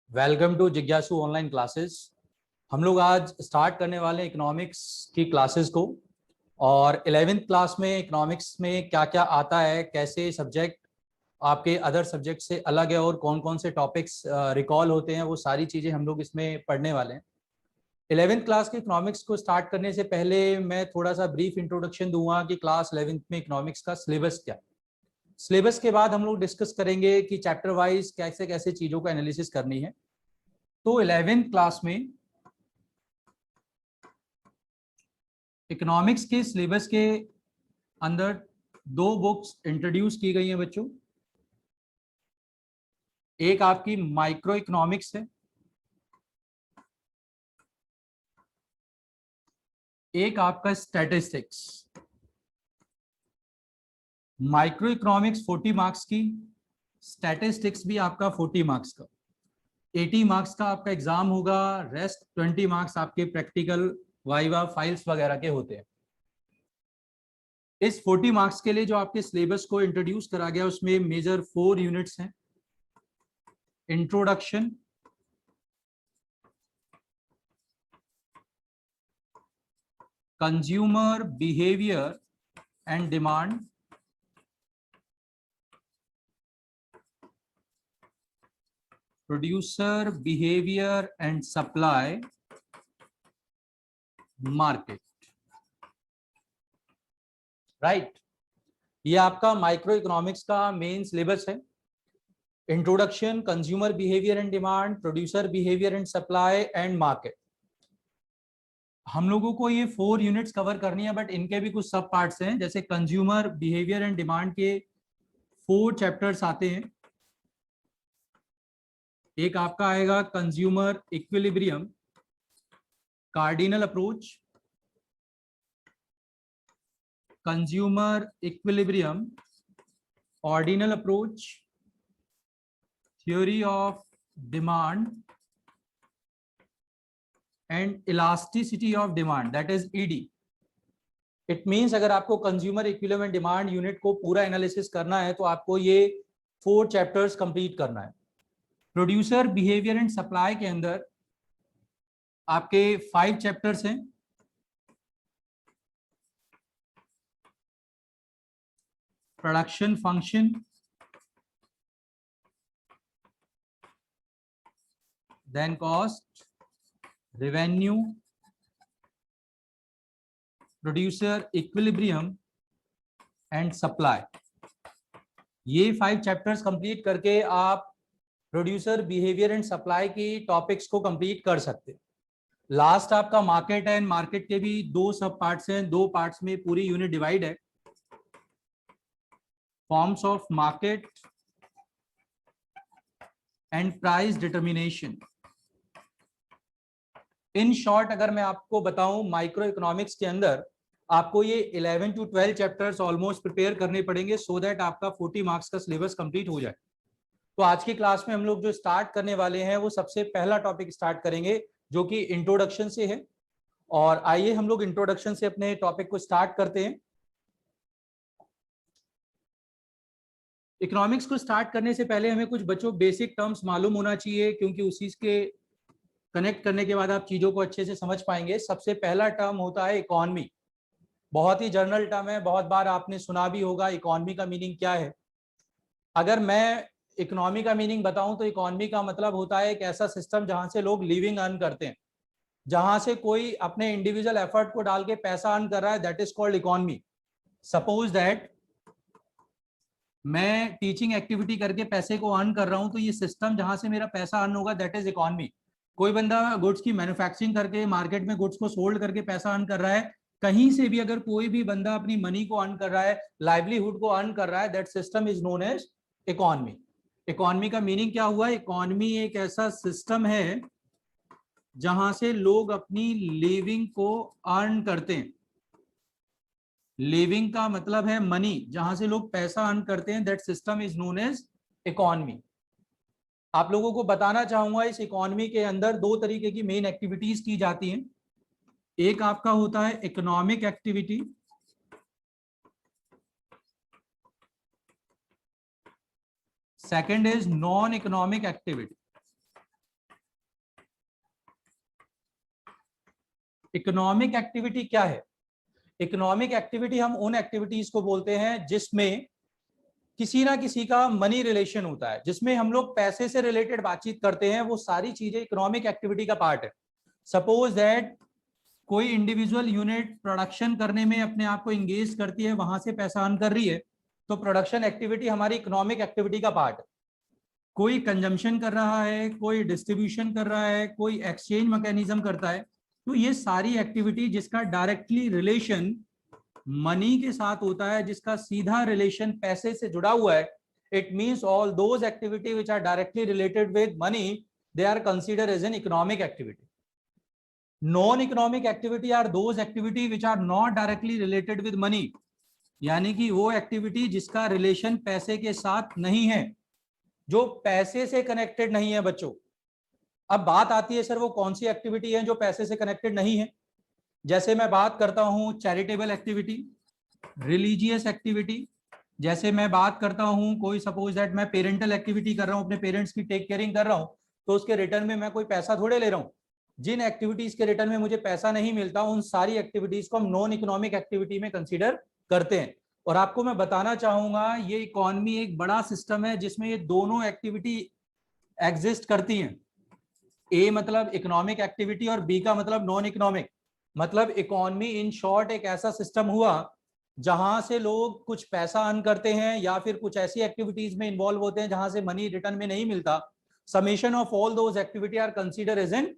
Welcome to जिज्ञासु online classes. हम लोग आज स्टार्ट करने वाले हैं इकोनॉमिक्स की क्लासेस को। और 11th क्लास में इकोनॉमिक्स में क्या क्या आता है, कैसे सब्जेक्ट आपके अदर सब्जेक्ट से अलग है और कौन कौन से टॉपिक्स रिकॉल होते हैं, वो सारी चीज़ें हम लोग इसमें पढ़ने वाले हैं। 11th क्लास के इकोनॉमिक्स को स्टार्ट करने से पहले मैं थोड़ा सा ब्रीफ इंट्रोडक्शन दूंगा कि क्लास 11th में इकोनॉमिक्स का सिलेबस क्या है। सिलेबस के बाद हम लोग डिस्कस करेंगे कि चैप्टर वाइज कैसे कैसे चीज़ों का एनालिसिस करनी है। तो 11th क्लास में इकोनॉमिक्स के सिलेबस के अंदर दो बुक्स इंट्रोड्यूस की गई हैं बच्चों। एक आपकी माइक्रो इकोनॉमिक्स है, एक आपका स्टैटिस्टिक्स। माइक्रो इकोनॉमिक्स 40 मार्क्स की, स्टैटिस्टिक्स भी आपका 40 मार्क्स का। 80 मार्क्स का आपका एग्जाम होगा, रेस्ट 20 मार्क्स आपके प्रैक्टिकल वाइवा फाइल्स वगैरह के होते हैं। इस 40 मार्क्स के लिए जो आपके सिलेबस को इंट्रोड्यूस करा गया उसमें मेजर 4 यूनिट्स हैं। Introduction, consumer behaviour and demand, producer behaviour and supply, market. Right, ये आपका माइक्रो इकोनॉमिक्स का मेन सिलेबस है। Introduction, consumer behaviour and demand, producer behaviour and supply and market. हम लोगों को ये 4 यूनिट्स कवर करनी है, बट इनके भी कुछ सब पार्ट्स हैं। जैसे कंज्यूमर बिहेवियर एंड डिमांड के 4 चैप्टर्स आते हैं। एक आपका आएगा consumer equilibrium, cardinal approach, consumer equilibrium, ordinal approach, theory of demand and elasticity of demand, that is ED. It means अगर आपको consumer equilibrium and demand unit को पूरा एनालिसिस करना है तो आपको ये 4 चैप्टर्स कंप्लीट करना है। प्रोड्यूसर बिहेवियर एंड सप्लाई के अंदर आपके 5 चैप्टर्स हैं। Production function, then cost, revenue, producer equilibrium and supply. ये 5 चैप्टर्स कंप्लीट करके आप प्रोड्यूसर बिहेवियर एंड सप्लाई की टॉपिक्स को कंप्लीट कर सकते हैं। लास्ट आपका मार्केट है, एंड मार्केट के भी 2 सब पार्ट्स हैं। 2 पार्ट्स में पूरी यूनिट डिवाइड है। Forms of market and price determination. In short अगर मैं आपको बताऊं, माइक्रो इकोनॉमिक्स के अंदर आपको ये 11 to 12 चैप्टर्स ऑलमोस्ट प्रिपेयर करने पड़ेंगे सो दैट आपका 40 मार्क्स का सिलेबस कंप्लीट हो जाए। तो आज की क्लास में हम लोग जो स्टार्ट करने वाले हैं वो सबसे पहला टॉपिक स्टार्ट करेंगे जो कि इंट्रोडक्शन से है। और आइए हम लोग इंट्रोडक्शन से अपने टॉपिक को स्टार्ट करते हैं। इकोनॉमिक्स को स्टार्ट करने से पहले हमें कुछ बच्चों बेसिक टर्म्स मालूम होना चाहिए, क्योंकि उसी के कनेक्ट करने के बाद आप चीजों को अच्छे से समझ पाएंगे। सबसे पहला टर्म होता है इकोनॉमी। बहुत ही जनरल टर्म है, बहुत बार आपने सुना भी होगा इकोनॉमी का मीनिंग क्या है। अगर मैं इकोनॉमी का मीनिंग बताऊं तो इकोनॉमी का मतलब होता है एक ऐसा सिस्टम जहां से लोग लिविंग अर्न करते हैं, जहां से कोई अपने इंडिविजुअल एफर्ट को डाल के पैसा अर्न कर रहा है, that is called economy. Suppose that मैं टीचिंग एक्टिविटी करके पैसे को अर्न कर रहा हूं, तो ये सिस्टम जहां से मेरा पैसा अर्न होगा दैट इज इकोनॉमी। कोई बंदा गुड्स की मैन्युफैक्चरिंग करके मार्केट में गुड्स को सोल्ड करके पैसा अर्न कर रहा है, कहीं से भी अगर कोई भी बंदा अपनी मनी को अर्न कर रहा है, लाइवलीहुड को अर्न कर रहा है, that system is known as economy. Economy का मीनिंग क्या हुआ? इकोनॉमी एक ऐसा सिस्टम है जहां से लोग अपनी लिविंग को अर्न करते हैं। लिविंग का मतलब है मनी, जहां से लोग पैसा अर्न करते हैं, that system is known as economy. आप लोगों को बताना चाहूंगा इस इकोनॉमी के अंदर 2 तरीके की मेन एक्टिविटीज की जाती हैं। एक आपका होता है economic activity, second is non economic activity. Economic activity क्या है? इकोनॉमिक एक्टिविटी हम उन एक्टिविटीज को बोलते हैं जिसमें किसी ना किसी का मनी रिलेशन होता है, जिसमें हम लोग पैसे से रिलेटेड बातचीत करते हैं, वो सारी चीजें इकोनॉमिक एक्टिविटी का पार्ट है। सपोज दैट कोई इंडिविजुअल यूनिट प्रोडक्शन करने में अपने आप को इंगेज करती है, वहां से पैसा अर्न कर रही है, तो प्रोडक्शन एक्टिविटी हमारी इकोनॉमिक एक्टिविटी का पार्ट है। कोई कंजम्पशन कर रहा है, कोई डिस्ट्रीब्यूशन कर रहा है, कोई एक्सचेंज मैकेनिज्म करता है, तो ये सारी एक्टिविटी जिसका डायरेक्टली रिलेशन मनी के साथ होता है, जिसका सीधा रिलेशन पैसे से जुड़ा हुआ है, it means all those activity which are directly related with money, they are considered as an economic activity. Non economic activity are those activity which are not directly related with money, यानी कि वो activity जिसका relation पैसे के साथ नहीं है, जो पैसे से कनेक्टेड नहीं है बच्चों। अब बात आती है सर वो कौन सी एक्टिविटी है जो पैसे से कनेक्टेड नहीं है? जैसे मैं बात करता हूं चैरिटेबल एक्टिविटी, रिलीजियस एक्टिविटी, जैसे मैं बात करता हूं कोई सपोज दैट मैं पेरेंटल एक्टिविटी कर रहा हूं, अपने पेरेंट्स की टेक केयरिंग कर रहा हूं, तो उसके रिटर्न में मैं कोई पैसा थोड़े ले रहा हूं। जिन एक्टिविटीज के रिटर्न में मुझे पैसा नहीं मिलता, उन सारी एक्टिविटीज को हम नॉन इकोनॉमिक एक्टिविटी में कंसीडर करते हैं। और आपको मैं बताना चाहूंगा ये इकोनॉमी एक बड़ा सिस्टम है जिसमें ये दोनों एक्टिविटी एग्जिस्ट करती हैं। ए मतलब इकोनॉमिक एक्टिविटी और बी का मतलब नॉन इकोनॉमिक। मतलब इकोनॉमी इन शॉर्ट एक ऐसा सिस्टम हुआ जहां से लोग कुछ पैसा अर्न करते हैं या फिर कुछ ऐसी एक्टिविटीज में इन्वॉल्व होते हैं जहां से मनी रिटर्न में नहीं मिलता। Summation of all those activity are consider as an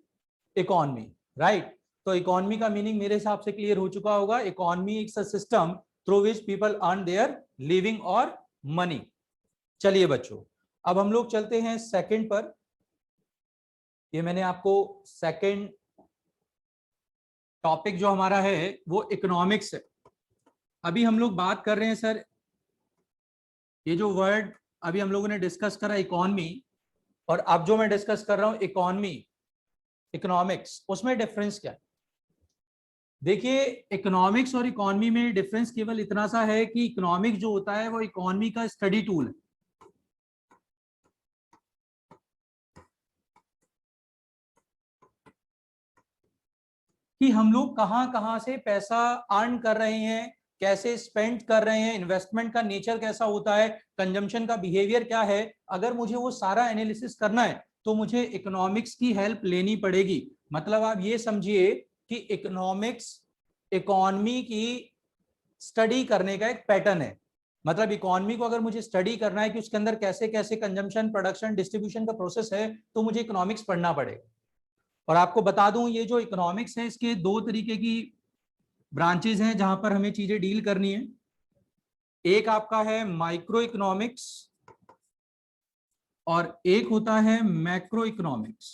economy, right? तो इकोनॉमी का मीनिंग मेरे हिसाब से क्लियर हो चुका होगा। Economy is a system through which people earn their living और मनी। चलिए बच्चों, अब हम लोग चलते हैं सेकंड पर। ये मैंने आपको सेकंड टॉपिक जो हमारा है वो इकोनॉमिक्स है। अभी हम लोग बात कर रहे हैं सर, ये जो वर्ड अभी हम लोगों ने डिस्कस करा इकोनॉमी, और अब जो मैं डिस्कस कर रहा हूं इकोनॉमी इकोनॉमिक्स, उसमें डिफरेंस क्या है? देखिए, इकोनॉमिक्स और इकोनॉमी में डिफरेंस केवल इतना सा है कि इकोनॉमिक्स जो होता है वो इकोनॉमी का स्टडी टूल है। कि हम लोग कहां कहां से पैसा अर्न कर रहे हैं, कैसे स्पेंड कर रहे हैं, इन्वेस्टमेंट का नेचर कैसा होता है, कंजम्पशन का बिहेवियर क्या है। अगर मुझे वो सारा एनालिसिस करना है तो मुझे इकोनॉमिक्स की हेल्प लेनी पड़ेगी। मतलब आप ये समझिए कि इकोनॉमिक्स इकोनॉमी की स्टडी करने का एक पैटर्न है। मतलब इकोनॉमी को अगर मुझे स्टडी करना है कि उसके अंदर कैसे कैसे कंजम्पशन, प्रोडक्शन, डिस्ट्रीब्यूशन का प्रोसेस है, तो मुझे इकोनॉमिक्स पढ़ना पड़ेगा। और आपको बता दूं ये जो इकोनॉमिक्स है इसके दो तरीके की ब्रांचेज हैं जहां पर हमें चीजें डील करनी है। एक आपका है माइक्रो इकोनॉमिक्स और एक होता है मैक्रो इकोनॉमिक्स।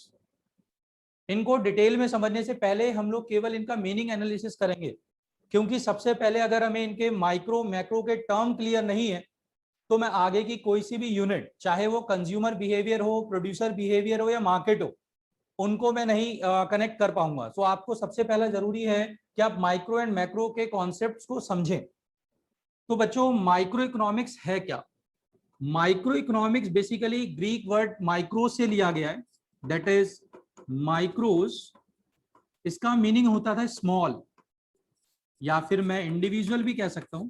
इनको डिटेल में समझने से पहले हम लोग केवल इनका मीनिंग एनालिसिस करेंगे, क्योंकि सबसे पहले अगर हमें इनके माइक्रो मैक्रो के टर्म क्लियर नहीं है तो मैं आगे की कोई सी भी यूनिट, चाहे वो कंज्यूमर बिहेवियर हो, प्रोड्यूसर बिहेवियर हो या मार्केट हो, उनको मैं नहीं कनेक्ट कर पाऊंगा। सो आपको सबसे पहला जरूरी है कि आप माइक्रो एंड मैक्रो के कॉन्सेप्ट्स को समझें। तो बच्चों, माइक्रो इकोनॉमिक्स है क्या? Micro economics basically Greek word micro से लिया गया है, दैट इज माइक्रोस। इसका मीनिंग होता था स्मॉल, या फिर मैं इंडिविजुअल भी कह सकता हूं।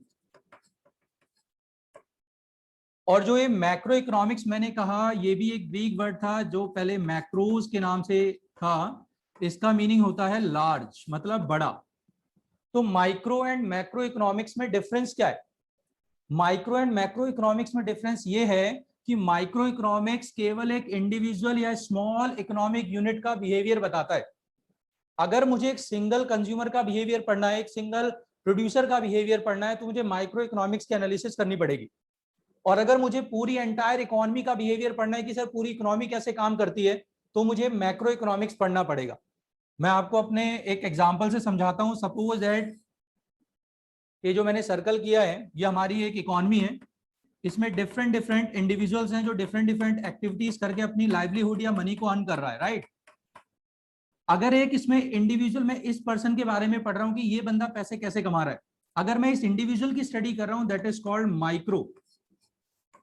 और जो ये मैक्रो इकोनॉमिक्स मैंने कहा, ये भी एक ग्रीक वर्ड था जो पहले मैक्रोस के नाम से था। इसका मीनिंग होता है लार्ज, मतलब बड़ा। तो माइक्रो एंड मैक्रो इकोनॉमिक्स में डिफरेंस क्या है? माइक्रो एंड मैक्रो इकोनॉमिक्स में डिफरेंस ये है कि माइक्रो इकोनॉमिक्स केवल एक इंडिविजुअल या स्मॉल इकोनॉमिक यूनिट का बिहेवियर बताता है। अगर मुझे एक सिंगल कंज्यूमर का बिहेवियर पढ़ना है, एक सिंगल प्रोड्यूसर का बिहेवियर पढ़ना है, तो मुझे माइक्रो इकोनॉमिक्स की एनालिसिस करनी पड़ेगी। और अगर मुझे पूरी एंटायर इकोनॉमी का बिहेवियर पढ़ना है कि सर पूरी इकोनॉमी कैसे काम करती है, तो मुझे मैक्रो इकोनॉमिक्स पढ़ना पड़ेगा। मैं आपको अपने एक एग्जांपल से समझाता हूं। सपोज दैट ये जो मैंने सर्कल किया है ये हमारी एक इकोनॉमी है। इसमें डिफरेंट डिफरेंट इंडिविजुअल्स हैं जो डिफरेंट डिफरेंट एक्टिविटीज करके अपनी लाइवलीहुड या मनी को अर्न कर रहा है, राइट? अगर एक इसमें इंडिविजुअल, मैं इस पर्सन के बारे में पढ़ रहा हूं कि ये बंदा पैसे कैसे कमा रहा है, अगर मैं इस इंडिविजुअल की स्टडी कर रहा हूं, दैट इज कॉल्ड माइक्रो।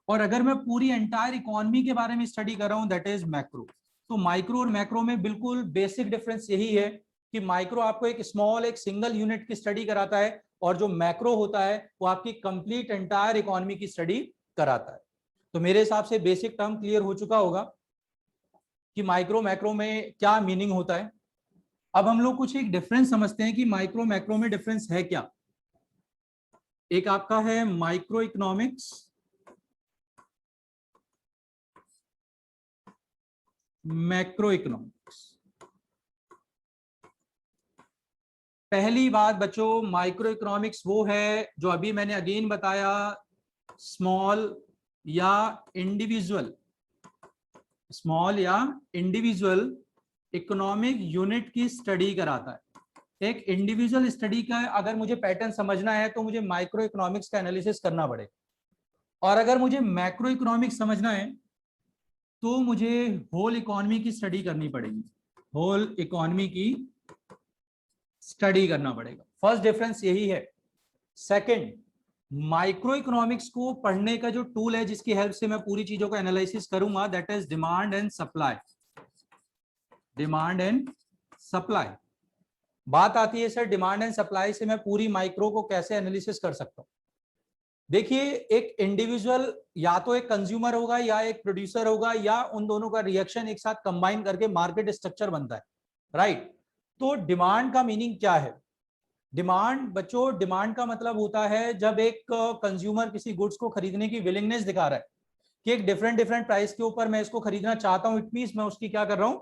और अगर मैं पूरी एंटायर इकोनॉमी के बारे में स्टडी कर रहा हूं, दैट इज मैक्रो। तो माइक्रो और मैक्रो में बिल्कुल बेसिक डिफरेंस यही है कि माइक्रो आपको एक स्मॉल एक सिंगल यूनिट की स्टडी कराता है और जो मैक्रो होता है वो आपकी कंप्लीट एंटायर इकोनॉमी की स्टडी कराता है। तो मेरे हिसाब से बेसिक टर्म क्लियर हो चुका होगा कि माइक्रो मैक्रो में क्या मीनिंग होता है। अब हम लोग कुछ एक डिफरेंस समझते हैं कि माइक्रो मैक्रो में डिफरेंस है क्या। एक आपका है माइक्रो इकोनॉमिक्स, मैक्रो इकोनॉमिक्स। पहली बात बच्चों, माइक्रो इकोनॉमिक्स वो है जो अभी मैंने अगेन बताया, स्मॉल या इंडिविजुअल इकोनॉमिक यूनिट की स्टडी कराता है। एक इंडिविजुअल स्टडी का अगर मुझे पैटर्न समझना है तो मुझे माइक्रो इकोनॉमिक्स का एनालिसिस करना पड़ेगा, और अगर मुझे मैक्रो इकोनॉमिक्स समझना है तो मुझे होल इकोनॉमी की स्टडी करनी पड़ेगी, होल इकोनॉमी की स्टडी करना पड़ेगा। फर्स्ट डिफरेंस यही है। सेकंड, माइक्रो इकोनॉमिक्स को पढ़ने का जो टूल है जिसकी हेल्प से मैं पूरी चीजों को एनालिसिस करूंगा, that is demand and supply. Demand and supply. बात आती है सर डिमांड एंड सप्लाई से मैं पूरी माइक्रो को कैसे एनालिसिस कर सकता हूं। देखिए, एक इंडिविजुअल या तो एक कंज्यूमर होगा या एक प्रोड्यूसर होगा, या उन दोनों का रिएक्शन एक साथ कंबाइन करके मार्केट स्ट्रक्चर बनता है, राइट। तो डिमांड का मीनिंग क्या है? डिमांड बच्चों, डिमांड का मतलब होता है जब एक कंज्यूमर किसी गुड्स को खरीदने की विलिंगनेस दिखा रहा है कि एक डिफरेंट प्राइस के ऊपर मैं इसको खरीदना चाहता हूं, इट मींस मैं उसकी क्या कर रहा हूं,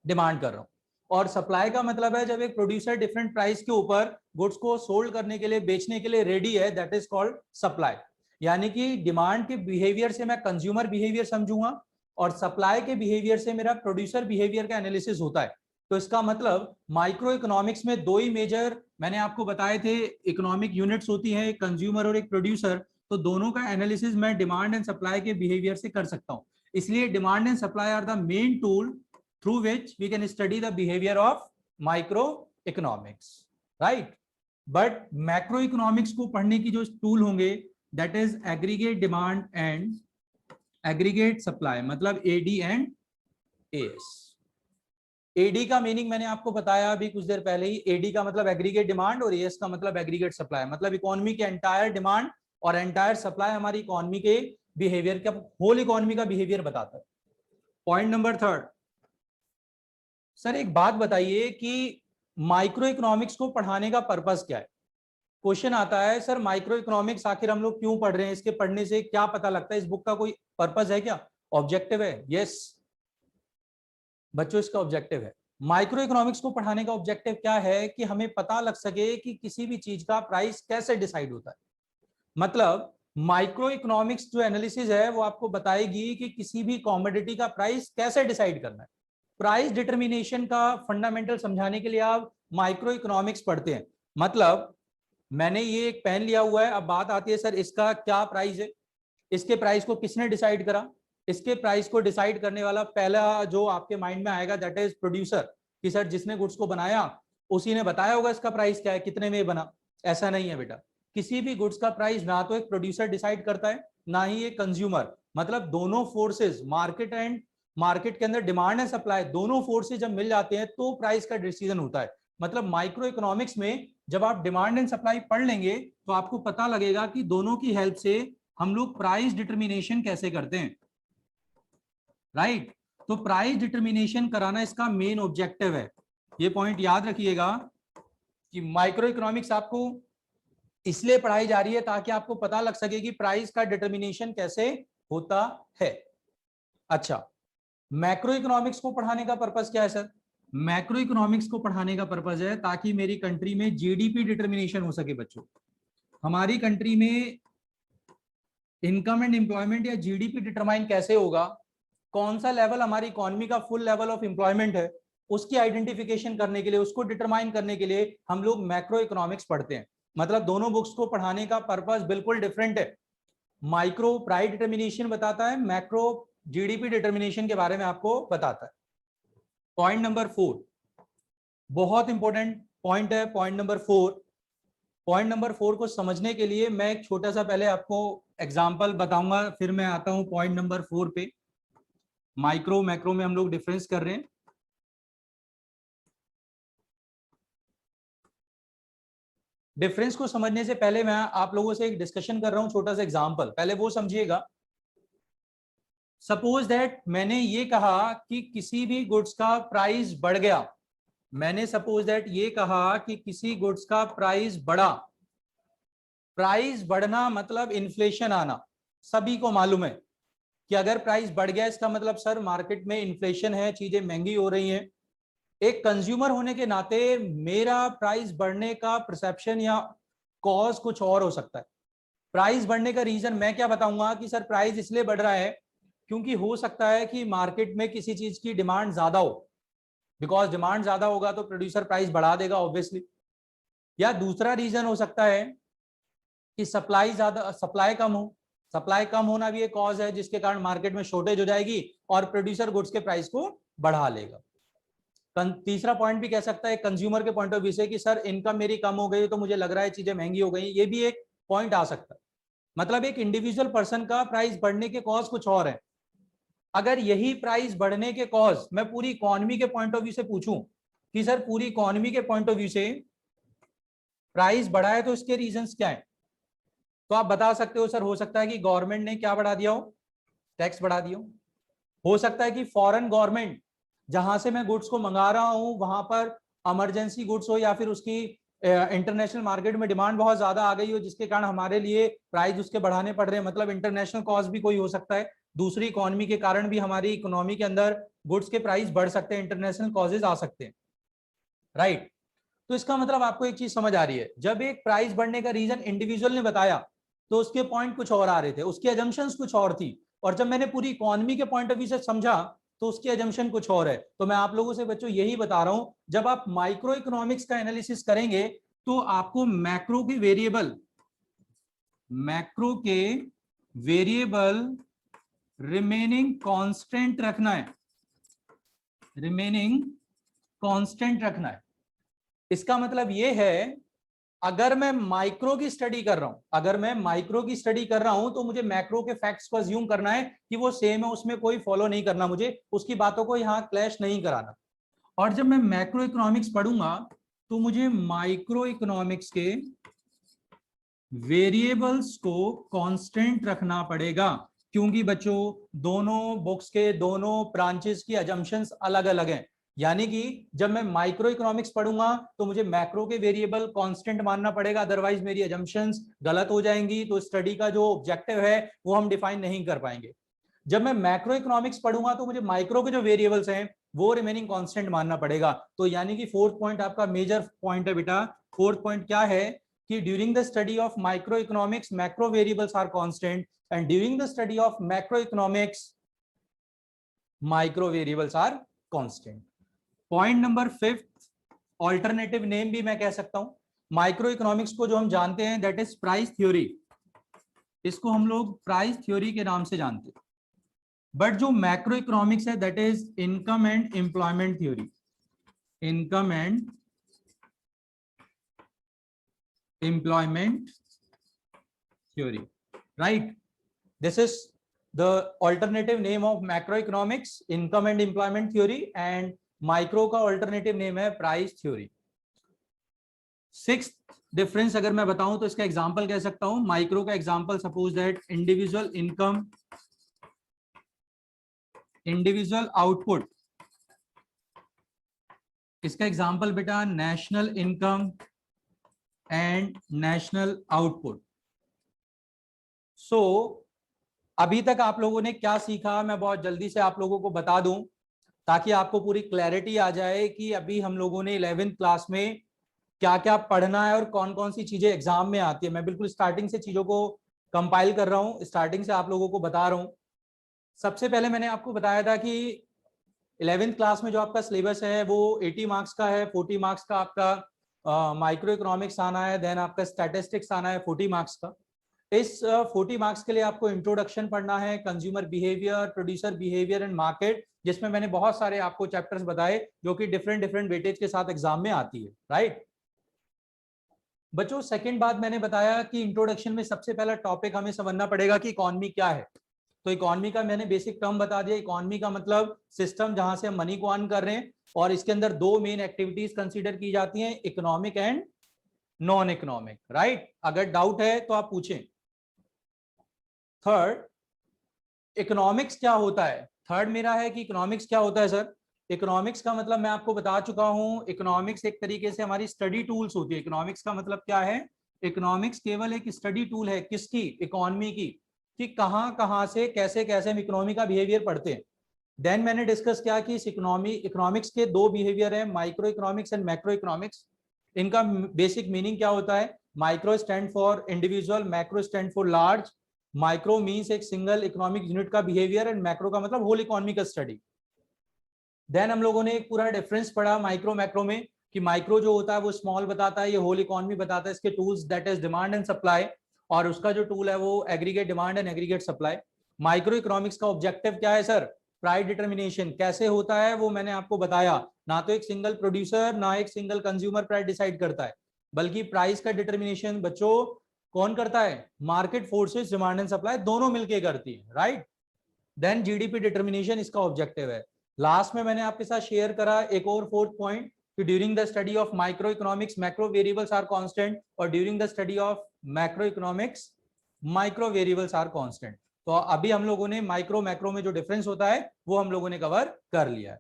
डिमांड कर रहा हूं। और सप्लाई का मतलब है जब एक प्रोड्यूसर डिफरेंट प्राइस के ऊपर गुड्स को सोल्ड करने के लिए, बेचने के लिए रेडी है, दैट इज कॉल्ड सप्लाई। यानी कि डिमांड के बिहेवियर से मैं कंज्यूमर बिहेवियर समझूंगा और सप्लाई के बिहेवियर से मेरा प्रोड्यूसर बिहेवियर का एनालिसिस होता है। तो इसका मतलब माइक्रो इकोनॉमिक्स में दो ही मेजर मैंने आपको बताए थे इकोनॉमिक यूनिट्स होती हैं, एक कंज्यूमर और एक प्रोड्यूसर। तो दोनों का एनालिसिस मैं डिमांड एंड सप्लाई के बिहेवियर से कर सकता हूं। इसलिए demand and supply are the main tool through which we can study the behavior of microeconomics, right? But macroeconomics को पढ़ने की जो टूल होंगे, that is aggregate demand and aggregate supply, मतलब AD and AS। AD का meaning मैंने आपको बताया अभी कुछ देर पहले ही। AD का मतलब एग्रीगेट डिमांड और AS का मतलब एग्रीगेट सप्लाई, मतलब इकोनॉमी के एंटायर डिमांड और एंटायर सप्लाई हमारी इकोनॉमी के बिहेवियर का, होल इकोनॉमी का बिहेवियर बताता है। पॉइंट नंबर थर्ड, सर एक बात बताइए कि माइक्रो इकोनॉमिक्स को पढ़ाने का पर्पस क्या है। क्वेश्चन आता है सर माइक्रो इकोनॉमिक्स आखिर हम लोग क्यों पढ़ रहे हैं, इसके पढ़ने से क्या पता लगता है, इस बुक का कोई पर्पस है क्या, ऑब्जेक्टिव है? यस बच्चों, इसका ऑब्जेक्टिव है। माइक्रो इकोनॉमिक्स को पढ़ाने का ऑब्जेक्टिव क्या है कि हमें पता लग सके कि किसी भी चीज का प्राइस कैसे डिसाइड होता है। मतलब माइक्रो इकोनॉमिक्स जो एनालिसिस है वो आपको बताएगी कि किसी भी कॉमोडिटी का प्राइस कैसे डिसाइड करना है। प्राइस डिटर्मिनेशन का फंडामेंटल समझाने के लिए आप माइक्रो इकोनॉमिक्स पढ़ते हैं। मतलब मैंने ये एक पेन लिया हुआ है, अब बात आती है सर इसका क्या प्राइस है, इसके प्राइस को किसने डिसाइड करा। इसके प्राइस को डिसाइड करने वाला पहला जो आपके माइंड में आएगा दैट इज प्रोड्यूसर, कि सर जिसने गुड्स को बनाया उसी ने बताया होगा इसका प्राइस क्या है, कितने में बना। ऐसा नहीं है बेटा, किसी भी गुड्स का प्राइस ना तो एक प्रोड्यूसर डिसाइड करता है ना ही एक कंज्यूमर। मतलब दोनों फोर्सेस, मार्केट के अंदर डिमांड एंड सप्लाई, दोनों फोर्सेस जब मिल जाते हैं तो प्राइस का डिसीजन होता है। मतलब माइक्रो इकोनॉमिक्स में जब आप डिमांड एंड सप्लाई पढ़ लेंगे तो आपको पता लगेगा कि दोनों की हेल्प से हम लोग प्राइस डिटर्मिनेशन कैसे करते हैं, राइट। तो प्राइस डिटर्मिनेशन कराना इसका मेन ऑब्जेक्टिव है। ये पॉइंट याद रखिएगा कि माइक्रो इकोनॉमिक्स आपको इसलिए पढ़ाई जा रही है ताकि आपको पता लग सके कि प्राइस का डिटर्मिनेशन कैसे होता है। अच्छा, मैक्रो इकोनॉमिक्स को पढ़ाने का पर्पस क्या है सर? मैक्रो इकोनॉमिक्स को पढ़ाने का पर्पस है ताकि मेरी कंट्री में जीडीपी डिटर्मिनेशन हो सके। बच्चों, हमारी कंट्री में इनकम एंड एम्प्लॉयमेंट या जीडीपी डिटरमाइन कैसे होगा, कौन सा लेवल हमारी इकोनॉमी का फुल लेवल ऑफ एम्प्लॉयमेंट है, उसकी आइडेंटिफिकेशन करने के लिए, उसको डिटरमाइन करने के लिए हम लोग मैक्रो इकोनॉमिक्स पढ़ते हैं। मतलब दोनों बुक्स को पढ़ाने का पर्पस बिल्कुल डिफरेंट है। माइक्रो प्राइस डिटर्मिनेशन बताता है, मैक्रो जीडीपी डिटर्मिनेशन के बारे में आपको बताता है। पॉइंट नंबर 4 बहुत इंपॉर्टेंट पॉइंट है। पॉइंट नंबर 4 को समझने के लिए मैं एक छोटा सा पहले आपको एग्जांपल बताऊंगा, फिर मैं आता हूं पॉइंट नंबर 4 पे। माइक्रो मैक्रो में हम लोग डिफरेंस कर रहे हैं। डिफरेंस को समझने से पहले मैं आप लोगों से एक डिस्कशन कर रहा हूं, छोटा सा एग्जांपल, पहले वो समझिएगा। सपोज दैट मैंने ये कहा कि किसी भी गुड्स का प्राइस बढ़ गया, मैंने सपोज दैट ये कहा कि किसी गुड्स का प्राइस बढ़ा। प्राइस बढ़ना मतलब इन्फ्लेशन आना, सभी को मालूम है कि अगर प्राइस बढ़ गया इसका मतलब सर मार्केट में इन्फ्लेशन है, चीजें महंगी हो रही हैं। एक कंज्यूमर होने के नाते मेरा प्राइस बढ़ने का परसेप्शन या कॉज कुछ और हो सकता है। प्राइस बढ़ने का रीजन मैं क्या बताऊंगा कि सर प्राइस इसलिए बढ़ रहा है क्योंकि हो सकता है कि मार्केट में किसी चीज की डिमांड ज्यादा हो, बिकॉज डिमांड ज्यादा होगा तो प्रोड्यूसर प्राइस बढ़ा देगा ऑब्वियसली। या दूसरा रीजन हो सकता है कि सप्लाई कम हो, सप्लाई कम होना भी एक कॉज है जिसके कारण मार्केट में शॉर्टेज हो जाएगी और प्रोड्यूसर गुड्स के प्राइस को बढ़ा लेगा। तीसरा पॉइंट भी कह सकता है कंज्यूमर के पॉइंट ऑफ व्यू से कि सर इनकम मेरी कम हो गई तो मुझे लग रहा है चीजें महंगी हो गई, ये भी एक पॉइंट आ सकता है। मतलब एक इंडिविजुअल पर्सन का प्राइस बढ़ने के कॉज कुछ और है। अगर यही प्राइस बढ़ने के कॉज मैं पूरी इकोनॉमी के पॉइंट ऑफ व्यू से पूछूं कि सर पूरी इकोनॉमी के पॉइंट ऑफ व्यू से प्राइस बढ़ा है तो इसके रीजंस क्या है, तो आप बता सकते हो सर हो सकता है कि गवर्नमेंट ने क्या बढ़ा दिया हो, टैक्स बढ़ा दिया हो सकता है कि फॉरेन गवर्नमेंट जहां से मैं गुड्स को मंगा रहा हूं वहां पर इमरजेंसी गुड्स हो या फिर उसकी इंटरनेशनल मार्केट में डिमांड बहुत ज्यादा आ गई हो जिसके कारण हमारे लिए प्राइस उसके बढ़ाने पड़ रहे हैं। मतलब इंटरनेशनल कॉस्ट भी कोई हो सकता है, दूसरी इकोनॉमी के कारण भी हमारी इकोनॉमी के अंदर गुड्स के प्राइस बढ़ सकते हैं, इंटरनेशनल कॉजेज आ सकते हैं, राइट। तो इसका मतलब आपको एक चीज समझ आ रही है, जब एक प्राइस बढ़ने का रीजन इंडिविजुअल ने बताया तो उसके पॉइंट कुछ और आ रहे थे, उसकी अजम्पशंस कुछ और थी, और जब मैंने पूरी इकोनॉमी के पॉइंट ऑफ व्यू से समझा तो उसकी अजम्पशन कुछ और है। तो मैं आप लोगों से बच्चों यही बता रहा हूं, जब आप माइक्रो इकोनॉमिक्स का एनालिसिस करेंगे तो आपको मैक्रो के वेरिएबल रिमेनिंग कांस्टेंट रखना है, रिमेनिंग कांस्टेंट रखना है। इसका मतलब यह है अगर मैं माइक्रो की स्टडी कर रहा हूं तो मुझे मैक्रो के फैक्ट्स को अज्यूम करना है कि वो सेम है, उसमें कोई फॉलो नहीं करना, मुझे उसकी बातों को यहां क्लैश नहीं कराना। और जब मैं मैक्रो इकोनॉमिक्स पढ़ूंगा तो मुझे माइक्रो इकोनॉमिक्स के वेरिएबल्स को कांस्टेंट रखना पड़ेगा, क्योंकि बच्चों दोनों बुक्स के दोनों ब्रांचेस की अजम्पशंस अलग अलग हैं। यानी कि जब मैं माइक्रो इकोनॉमिक्स पढ़ूंगा तो मुझे मैक्रो के वेरिएबल कांस्टेंट मानना पड़ेगा, अदरवाइज मेरी अजम्पशंस गलत हो जाएंगी, तो स्टडी का जो ऑब्जेक्टिव है वो हम डिफाइन नहीं कर पाएंगे। जब मैं मैक्रो इकोनॉमिक्स पढ़ूंगा तो मुझे माइक्रो के जो वेरिएबल्स हैं वो रिमेनिंग कांस्टेंट मानना पड़ेगा। तो यानी कि फोर्थ पॉइंट आपका मेजर पॉइंट है बेटा। फोर्थ पॉइंट क्या है कि during the study of micro economics macro variables are constant and during the study of macro economics micro variables are constant. Point number fifth, alternative name भी मैं कह सकता हूं। माइक्रो इकोनॉमिक्स को जो हम जानते हैं दैट इज प्राइस थ्योरी, इसको हम लोग प्राइस थ्योरी के नाम से जानते हैं। बट जो मैक्रो इकोनॉमिक्स है that is income and employment theory, income and employment theory, right. This is the alternative name of macroeconomics, income and employment theory, and micro का alternative name है price theory। Sixth difference अगर मैं बताऊं तो इसका example कह सकता हूं, माइक्रो का example suppose that individual income, individual output, इसका एग्जांपल बेटा national income and national output. So अभी तक आप लोगों ने क्या सीखा मैं बहुत जल्दी से आप लोगों को बता दूं ताकि आपको पूरी क्लैरिटी आ जाए कि अभी हम लोगों ने 11th क्लास में क्या क्या पढ़ना है और कौन कौन सी चीजें एग्जाम में आती है। मैं बिल्कुल स्टार्टिंग से चीजों को कंपाइल कर रहा हूं, स्टार्टिंग से आप लोगों को बता रहा हूं। सबसे पहले मैंने आपको बताया था कि 11th क्लास में जो आपका सिलेबस है वो 80 मार्क्स का है, 40 मार्क्स का आपका माइक्रो इकोनॉमिक्स आना है, देन आपका स्टैटिस्टिक्स आना है 40 मार्क्स का। इस 40 मार्क्स के लिए आपको इंट्रोडक्शन पढ़ना है, consumer behaviour, producer behaviour and market, जिसमें मैंने बहुत सारे आपको चैप्टर्स बताए जो कि डिफरेंट डिफरेंट वेटेज के साथ एग्जाम में आती है, राइट। बच्चों सेकंड बात मैंने बताया कि इंट्रोडक्शन में सबसे पहला टॉपिक हमें समझना पड़ेगा कि इकोनॉमी क्या है। तो इकोनॉमी का मैंने बेसिक टर्म बता दिया। इकोनॉमी का मतलब सिस्टम जहां से हम मनी को अर्न कर रहे हैं, और इसके अंदर दो मेन एक्टिविटीज कंसीडर की जाती हैं, economic and non economic, right. अगर डाउट है तो आप पूछें। थर्ड, इकोनॉमिक्स क्या होता है। थर्ड मेरा है कि इकोनॉमिक्स क्या होता है सर। इकोनॉमिक्स का मतलब मैं आपको बता चुका हूं, इकोनॉमिक्स एक तरीके से हमारी स्टडी टूल्स होती है। इकोनॉमिक्स का मतलब क्या है, इकोनॉमिक्स केवल एक स्टडी टूल है, किसकी, इकोनॉमी की, कि कहां कहां से कैसे कैसे हम इकोनॉमी का बिहेवियर पढ़ते हैं। देन मैंने डिस्कस किया कि इस इकोनॉमिक्स के दो बिहेवियर है, micro economics and macro economics. इनका बेसिक मीनिंग क्या होता है, micro stand for individual, macro stand for large. Micro means एक सिंगल इकोनॉमिक यूनिट का बिहेवियर एंड मैक्रो का मतलब होल इकोनॉमी का स्टडी। देन हम लोगों ने एक पूरा डिफरेंस पढ़ा माइक्रो मैक्रो में, कि माइक्रो जो होता है वो स्मॉल बताता है, ये होल इकोनॉमी बताता है। इसके tools that is demand and supply, और उसका जो टूल है वो aggregate demand and aggregate supply. Micro economics का ऑब्जेक्टिव क्या है सर, प्राइस डिटर्मिनेशन कैसे होता है वो मैंने आपको बताया। ना तो एक सिंगल प्रोड्यूसर ना एक सिंगल कंज्यूमर प्राइस डिसाइड करता है, बल्कि प्राइस का डिटर्मिनेशन बच्चों कौन करता है, market forces, demand and supply दोनों मिलकर करती है, राइट। देन जीडीपी डिटर्मिनेशन इसका ऑब्जेक्टिव है। लास्ट में मैंने आपके साथ शेयर करा एक और फोर्थ पॉइंट, कि during the study of micro economics macro variables are constant, और during the study of macro economics micro variables are constant. तो अभी हम लोगों ने माइक्रो मैक्रो में जो डिफरेंस होता है वो हम लोगों ने कवर कर लिया है।